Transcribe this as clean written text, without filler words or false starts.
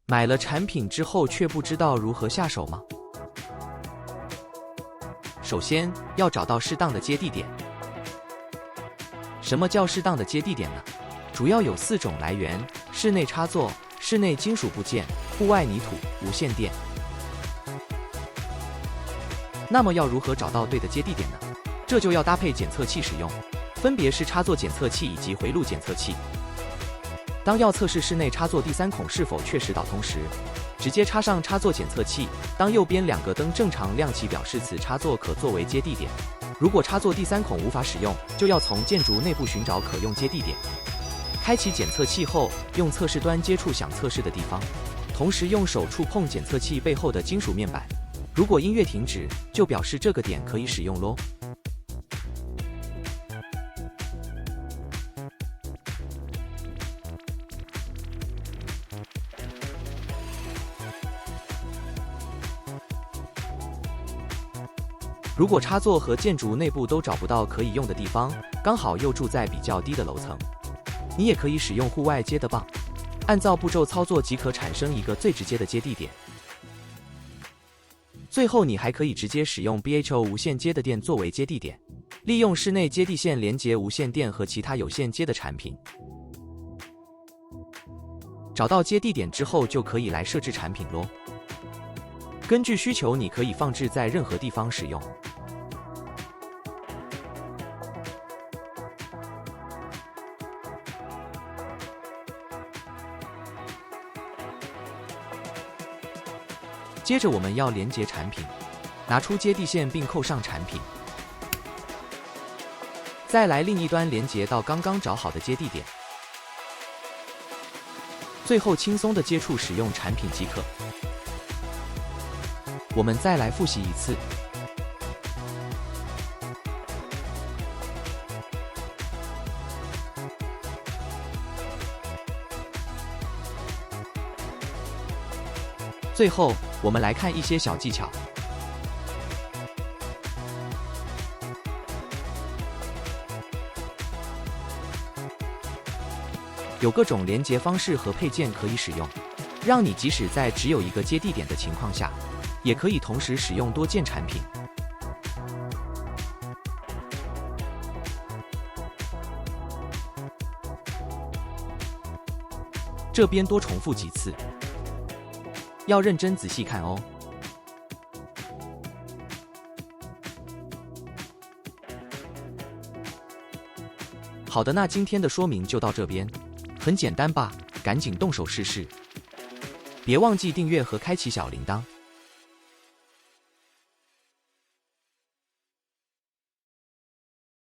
买了产品之后却不知道如何下手吗？首先要找到适当的接地点。什么叫适当的接地点呢？主要有4种来源：室内插座、室内金属部件、户外泥土、无线电。那么要如何找到对的接地点呢？这就要搭配检测器使用，分别是插座检测器以及回路检测器。当要测试室内插座第3孔是否确实导通时，直接插上插座检测器。当右边2个灯正常亮起，表示此插座可作为接地点。如果插座第3孔无法使用，就要从建筑内部寻找可用接地点。开启检测器后，用测试端接触想测试的地方，同时用手触碰检测器背后的金属面板。如果音乐停止，就表示这个点可以使用咯。如果插座和建筑内部都找不到可以用的地方，刚好又住在比较低的楼层，你也可以使用户外接的棒，按照步骤操作即可产生一个最直接的接地点。最后你还可以直接使用 BHO 无线接的电作为接地点，利用室内接地线连接无线电和其他有线接的产品。找到接地点之后，就可以来设置产品咯。根据需求，你可以放置在任何地方使用。接着我们要连接产品，拿出接地线并扣上产品，再来另一端连接到刚刚找好的接地点，最后轻松的接触使用产品即可。我们再来复习一次。最后，我们来看一些小技巧。有各种连接方式和配件可以使用，让你即使在只有一个接地点的情况下，也可以同时使用多件产品。这边多重复几次，要认真仔细看哦。好的，那今天的说明就到这边，很简单吧？赶紧动手试试。别忘记订阅和开启小铃铛。